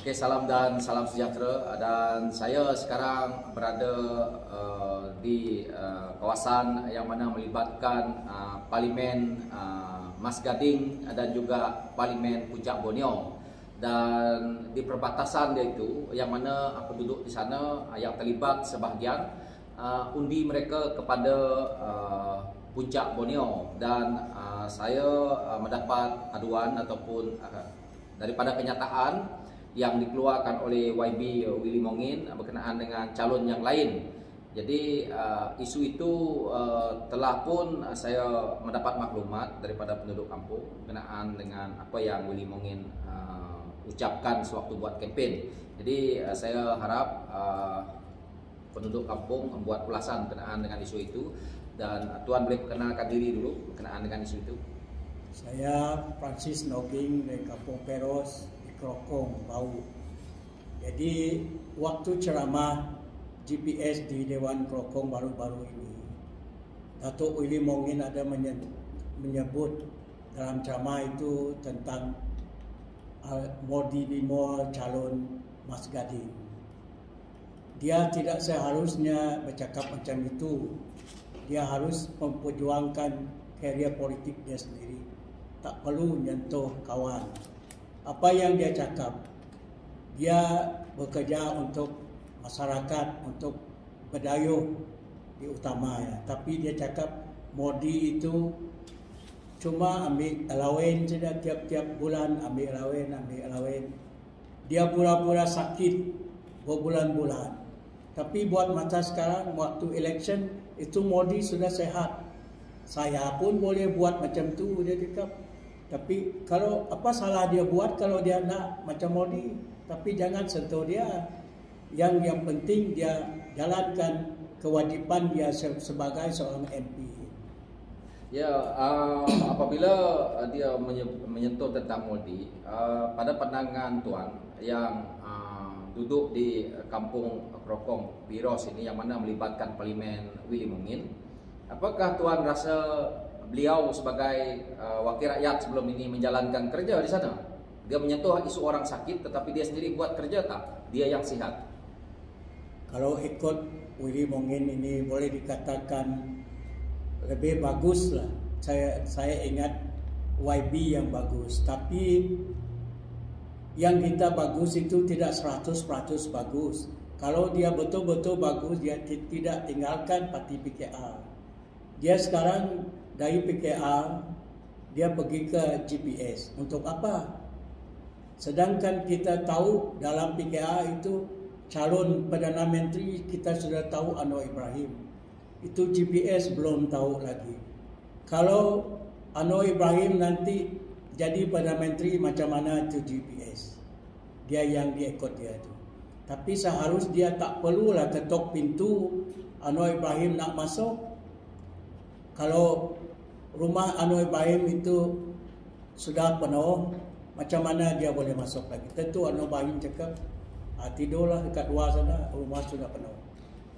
Oke, salam dan salam sejahtera. Dan saya sekarang berada di kawasan yang mana melibatkan Parlimen Mas Gading dan juga Parlimen Puncak Borneo. Dan di perbatasan dia itu, yang mana penduduk di sana yang terlibat sebahagian undi mereka kepada Puncak Borneo. Dan saya mendapat aduan ataupun daripada kenyataan yang dikeluarkan oleh YB Willy Mongin berkenaan dengan calon yang lain. Jadi isu itu telah pun saya mendapat maklumat daripada penduduk kampung berkenaan dengan apa yang Willy Mongin ucapkan sewaktu buat kempen. Jadi saya harap penduduk kampung membuat ulasan berkenaan dengan isu itu. Dan Tuan boleh perkenalkan diri dulu berkenaan dengan isu itu. Saya Francis Noging dari Kampung Peros, Krokong, Bau. Jadi waktu ceramah GPS di Dewan Krokong baru-baru ini, Datuk Willy Mongin ada menyebut dalam ceramah itu tentang Modi Bimo calon Mas Gading. Dia tidak seharusnya bercakap macam itu. Dia harus memperjuangkan karier politik dia sendiri. Tak perlu menyentuh kawan. Apa yang dia cakap, dia bekerja untuk masyarakat, untuk berdayuh di utama ya. Tapi dia cakap Modi itu cuma ambil allowance saja tiap-tiap bulan, ambil allowance. Dia pura-pura sakit berbulan-bulan. Tapi buat masa sekarang, waktu election itu Modi sudah sehat. Saya pun boleh buat macam tu, dia cakap. Tapi kalau apa salah dia buat kalau dia nak macam Modi, tapi jangan sentuh dia. Yang penting dia jalankan kewajipan dia sebagai seorang MP. Ya, apabila dia menyentuh tentang Modi, pada pandangan Tuan yang duduk di Kampung Krokong Piros ini yang mana melibatkan Parlimen Willy Mongin, apakah Tuan rasa beliau sebagai wakil rakyat sebelum ini menjalankan kerja di sana? Dia menyentuh isu orang sakit tetapi dia sendiri buat kerja tak? Dia yang sihat. Kalau ikut Willy Mongin ini boleh dikatakan lebih bagus lah. Saya ingat YB yang bagus. Tapi yang kita bagus itu tidak 100% bagus. Kalau dia betul-betul bagus, dia tidak tinggalkan parti PKR. Dia sekarang dari PKR, dia pergi ke GPS. Untuk apa? Sedangkan kita tahu dalam PKR itu calon Perdana Menteri kita sudah tahu Anwar Ibrahim. Itu GPS belum tahu lagi. Kalau Anwar Ibrahim nanti jadi Perdana Menteri macam mana itu GPS. Dia yang diikut dia itu. Tapi seharusnya dia tak perlulah ketok pintu Anwar Ibrahim nak masuk. Kalau rumah Anwar Ibrahim itu sudah penuh, macam mana dia boleh masuk lagi? Tentu Anwar Ibrahim cakap, tidurlah dekat luar sana, rumah sudah penuh.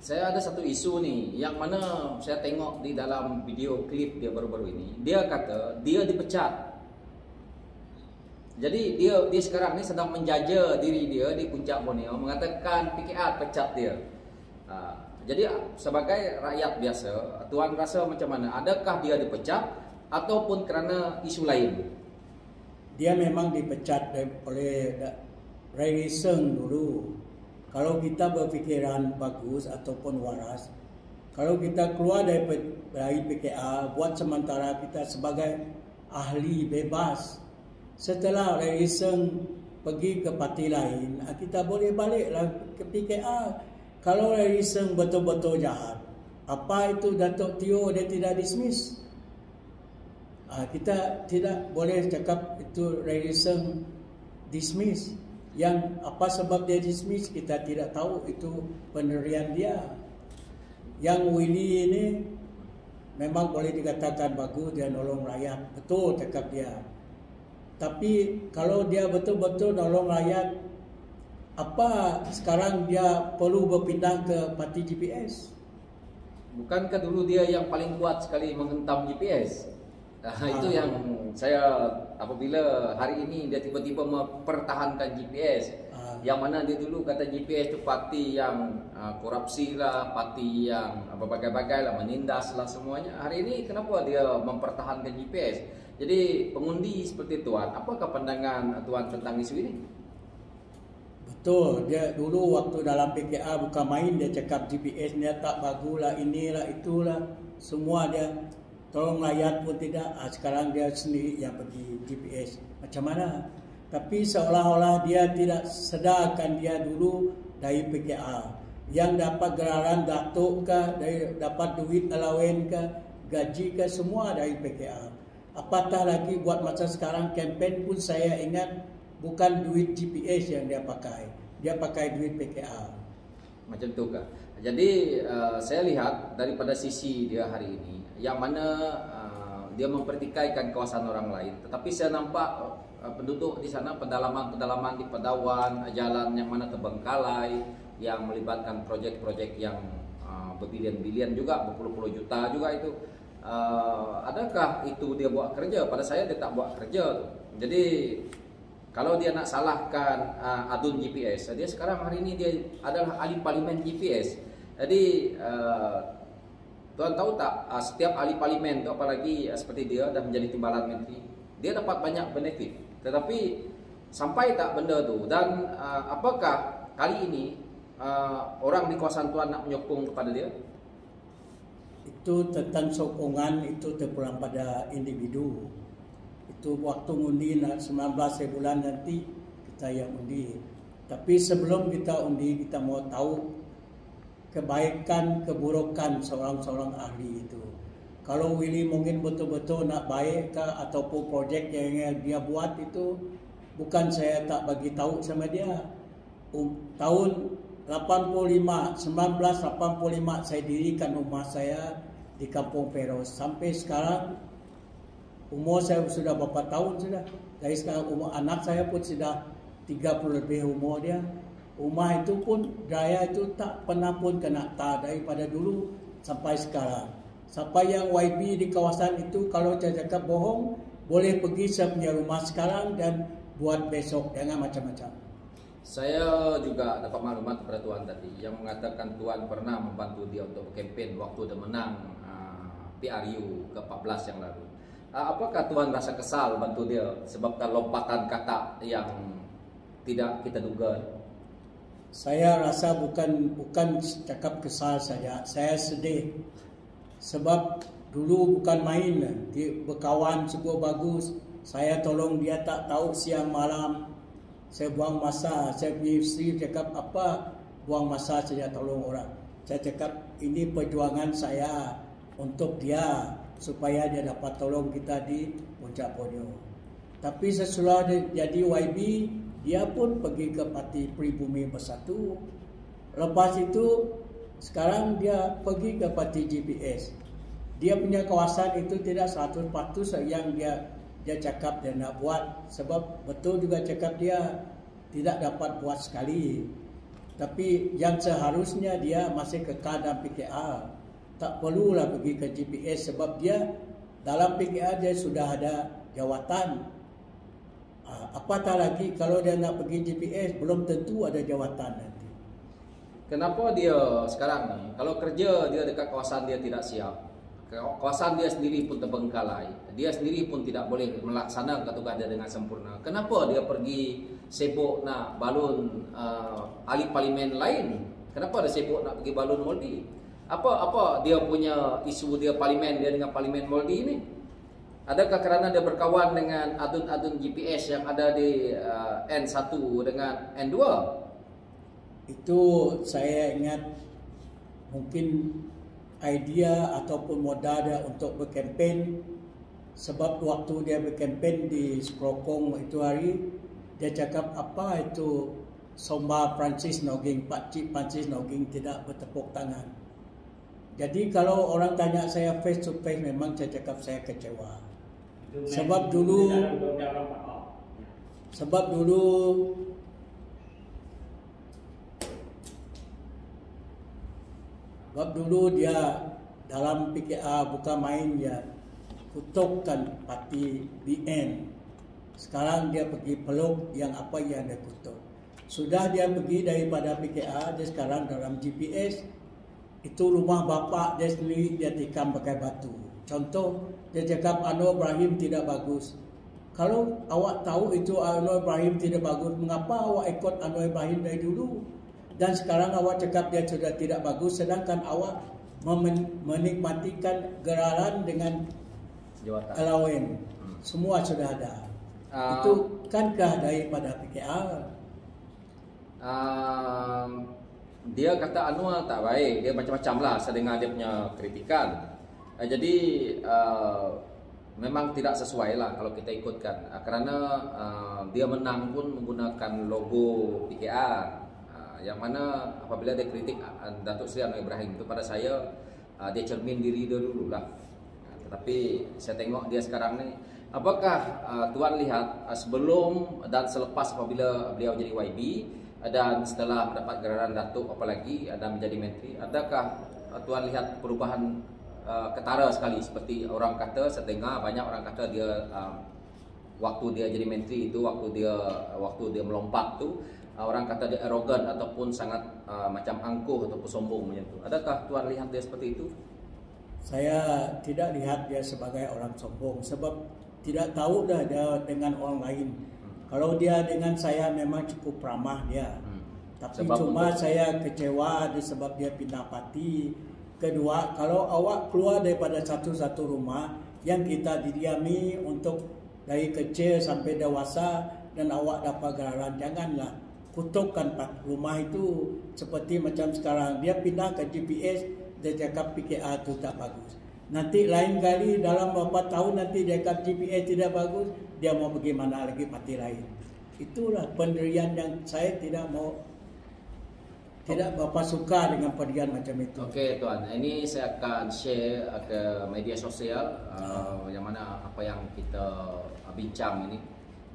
Saya ada satu isu nih yang mana saya tengok di dalam video klip dia baru-baru ini. Dia kata dia dipecat. Jadi dia sekarang ni sedang menjaja diri dia di Puncak Borneo, mengatakan PKR pecat dia. Jadi sebagai rakyat biasa, Tuan rasa macam mana? Adakah dia dipecat ataupun kerana isu lain? Dia memang dipecat oleh Ray Seng dulu. Kalau kita berfikiran bagus ataupun waras, kalau kita keluar dari PKR, buat sementara kita sebagai ahli bebas. Setelah Ray Seng pergi ke parti lain, kita boleh baliklah ke PKR. Kalau Ray Seng betul-betul jahat, apa itu Datuk Teo dia tidak dismiss? Kita tidak boleh cakap itu Ray Seng dismiss. Yang apa sebab dia dismiss kita tidak tahu, itu pendirian dia. Yang Willy ini memang boleh dikatakan bagus, dia nolong rakyat, betul cakap dia. Tapi kalau dia betul-betul nolong rakyat, apa sekarang dia perlu berpindah ke parti GPS? Bukankah dulu dia yang paling kuat sekali menghentam GPS? Itu yang saya, apabila hari ini dia tiba-tiba mempertahankan GPS, yang mana dia dulu kata GPS itu parti yang korupsi lah, parti yang berbagai-bagai lah, menindas lah semuanya. Hari ini kenapa dia mempertahankan GPS? Jadi pengundi seperti Tuan, apakah pandangan Tuan tentang isu ini? Betul, dia dulu waktu dalam PKA bukan main, dia cakap GPS dia tak bagulah, inilah itulah, semua dia tolong rakyat pun tidak. Sekarang dia sendiri yang pergi GPS. Macam mana? Tapi seolah-olah dia tidak sedarkan dia dulu dari PKA. Yang dapat gelaran datuk kah, dapat duit allowance kah, gaji kah, semua dari PKA. Apatah lagi buat masa sekarang kempen pun saya ingat bukan duit GPS yang dia pakai. Dia pakai duit PKA. Macam tu kah? Jadi saya lihat daripada sisi dia hari ini, yang mana dia mempertikaikan kawasan orang lain. Tetapi saya nampak penduduk di sana, pedalaman-pedalaman di Pedawan, jalan yang mana terbengkalai, yang melibatkan projek-projek yang berbilion-bilion juga, berpuluh-puluh juta juga itu. Adakah itu dia buat kerja? Pada saya dia tak buat kerja. Jadi kalau dia nak salahkan adun GPS, dia sekarang hari ini dia adalah ahli parlimen GPS. Jadi tuan tahu tak, setiap ahli parlimen tu, apalagi seperti dia dah menjadi timbalan menteri, dia dapat banyak benefit. Tetapi sampai tak benda tu, dan apakah kali ini orang di kawasan tuan nak menyokong kepada dia? Itu tentang sokongan, itu terpulang pada individu. Itu waktu undi 19 bulan nanti kita yang undi. Tapi sebelum kita undi, kita mau tahu kebaikan, keburukan seorang-seorang ahli itu. Kalau Willy mungkin betul-betul nak baik ke, ataupun projek yang dia buat itu, bukan saya tak bagi tahu sama dia. Tahun 85, 1985 saya dirikan rumah saya di Kampung Peros. Sampai sekarang umur saya sudah berapa tahun sudah. Dari sekarang umur anak saya pun sudah 30 lebih umur dia. Rumah itu pun daya itu tak pernah pun kena tar daripada dulu sampai sekarang. Sampai yang YB di kawasan itu, kalau saya cakap bohong, boleh pergi saya punya rumah sekarang dan buat besok, jangan macam-macam. Saya juga dapat maklumat kepada Tuan tadi yang mengatakan Tuan pernah membantu dia untuk berkempen waktu dia menang PRU ke-14 yang lalu. Apakah Tuan rasa kesal bantu dia sebabkan lompatan kata yang tidak kita duga? Saya rasa bukan cakap kesal saja. Saya sedih sebab dulu bukan main, dia berkawan cukup bagus. Saya tolong dia tak tahu siang malam. Saya buang masa, saya pergi isteri cakap apa, buang masa saja tolong orang. Saya cakap ini perjuangan saya untuk dia supaya dia dapat tolong kita di Puncak Borneo. Tapi sesudah dia jadi YB, dia pun pergi ke Parti Pribumi Bersatu. Lepas itu sekarang dia pergi ke Parti GPS. Dia punya kawasan itu tidak 100% yang dia cakap dia nak buat. Sebab betul juga cakap dia tidak dapat buat sekali. Tapi yang seharusnya dia masih kekal dalam PKA. Tak perlulah pergi ke GPS sebab dia dalam PKA dia sudah ada jawatan. Apatah lagi kalau dia nak pergi GPS, belum tentu ada jawatan nanti. Kenapa dia sekarang ni, kalau kerja dia dekat kawasan dia tidak siap, kawasan dia sendiri pun terbengkalai, dia sendiri pun tidak boleh melaksanakan tugas dia dengan sempurna, kenapa dia pergi sibuk nak balun ahli parlimen lain? Kenapa dia sibuk nak pergi balun Moldi? Apa dia punya isu dia parlimen dia dengan parlimen Moldi ini? Adakah kerana dia berkawan dengan adun-adun GPS yang ada di N1 dengan N2? Itu saya ingat mungkin idea ataupun modal dia untuk berkempen. Sebab waktu dia berkempen di Sekrokong itu hari, dia cakap apa itu Somba Francis Noging, Pakcik Francis Noging tidak bertepuk tangan. Jadi kalau orang tanya saya face to face, memang saya cakap saya kecewa. Sebab dulu dia dalam PKA bukan main dia. kutukkan parti BN. Sekarang dia pergi peluk yang apa yang dia kutuk. Sudah dia pergi daripada PKR, dia sekarang dalam GPS. Itu rumah bapa dia sendiri, dia tikam pakai batu. Contoh, dia cakap Anwar Ibrahim tidak bagus. Kalau awak tahu itu Anwar Ibrahim tidak bagus, mengapa awak ikut Anwar Ibrahim dari dulu? Dan sekarang awak cakap dia sudah tidak bagus, sedangkan awak menikmatikan geraran dengan allowance. Semua sudah ada. Itu kankah daripada PKR? Dia kata Anwar tak baik, dia macam-macam lah saya dengar dia punya kritikan. Jadi memang tidak sesuai lah kalau kita ikutkan, kerana dia menang pun menggunakan logo PKR, yang mana apabila dia kritik Datuk Seri Anwar Ibrahim itu, pada saya dia cermin diri dia dulu lah. Tetapi saya tengok dia sekarang ni, apakah tuan lihat sebelum dan selepas apabila beliau jadi YB dan setelah mendapat gelaran Datuk apalagi dan menjadi menteri, adakah tuan lihat perubahan ketara sekali? Seperti orang kata, saya dengar banyak orang kata dia waktu dia jadi menteri itu, waktu dia melompat tu, orang kata dia arogan ataupun sangat macam angkuh ataupun sombong macam tu. Adakah tuan lihat dia seperti itu? Saya tidak lihat dia sebagai orang sombong, sebab tidak tahu dah dia dengan orang lain. Kalau dia dengan saya memang cukup ramah dia. Tapi sebab cuma saya kecewa sebab dia pindah parti. Kedua, kalau awak keluar daripada satu-satu rumah yang kita didiami untuk dari kecil sampai dewasa dan awak dapat gelaran, janganlah kutukkan rumah itu seperti macam sekarang. Dia pindah ke GPS, dia cakap PKR itu tak bagus. Nanti lain kali dalam beberapa tahun nanti dia cakap GPS tidak bagus, dia mau pergi mana lagi parti lain. Itulah pendirian yang saya tidak berapa suka dengan pendirian macam itu. Okey tuan, ini saya akan share ke media sosial yang mana apa yang kita bincang ini.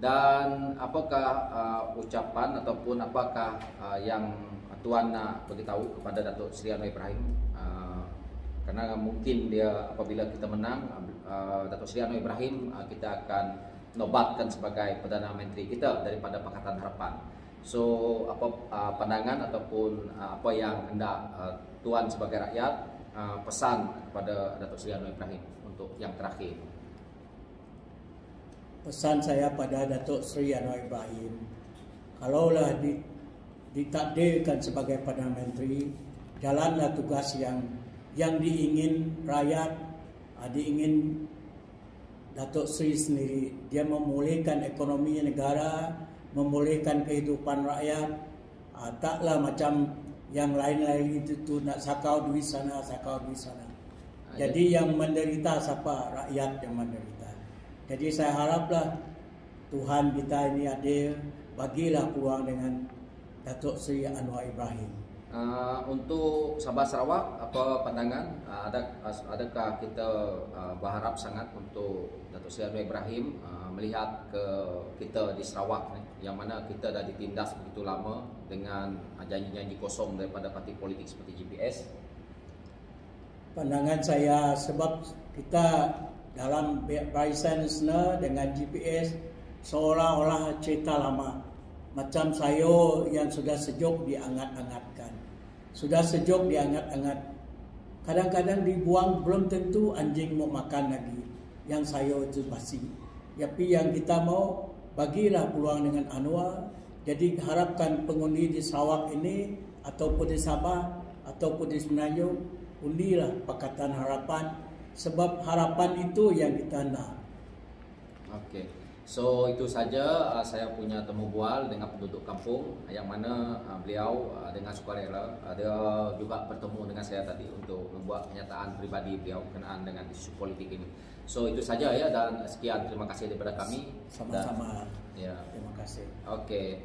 Dan apakah ucapan ataupun apakah yang tuan nak beritahu kepada Datuk Seri Anwar Ibrahim? Karena mungkin dia apabila kita menang, Datuk Seri Anwar Ibrahim kita akan nobatkan sebagai Perdana Menteri kita daripada Pakatan Harapan. So apa pandangan ataupun apa yang hendak tuan sebagai rakyat pesan kepada Datuk Seri Anwar Ibrahim untuk yang terakhir? Pesan saya pada Datuk Seri Anwar Ibrahim, kalaulah ditakdirkan sebagai Perdana Menteri, jalanlah tugas yang diingin rakyat, diingin Datuk Seri sendiri. Dia memulihkan ekonomi negara, memulihkan kehidupan rakyat. Taklah macam yang lain-lain itu nak sakau duit sana, sakau duit sana. Jadi yang menderita siapa? Rakyat yang menderita. Jadi saya haraplah Tuhan kita ini adil, bagilah peluang dengan Datuk Seri Anwar Ibrahim. Untuk Sabah Sarawak, apa pandangan? Adakah kita berharap sangat untuk Datuk Seri Anwar Ibrahim melihat ke kita di Sarawak ni, yang mana kita dah ditindas begitu lama dengan janji-janji kosong daripada parti politik seperti GPS? Pandangan saya, sebab kita dalam barisan nasional dengan GPS seolah-olah cerita lama. Macam sayur yang sudah sejuk diangat-angatkan. Sudah sejuk diangat-angat. Kadang-kadang dibuang, belum tentu anjing mau makan lagi. Yang sayur itu basi. Tapi yang kita mau, bagilah peluang dengan Anwar. Jadi harapkan pengundi di Sarawak ini, ataupun di Sabah, ataupun di Semenanjung, undilah Pakatan Harapan. Sebab harapan itu yang kita nak. Okey. So itu saja saya punya temu bual dengan penduduk kampung, yang mana beliau dengan sukarela dia juga bertemu dengan saya tadi untuk membuat kenyataan pribadi beliau berkenaan dengan isu politik ini. So itu saja ya, dan sekian, terima kasih daripada kami. Sama-sama. Ya. Terima kasih. Okey.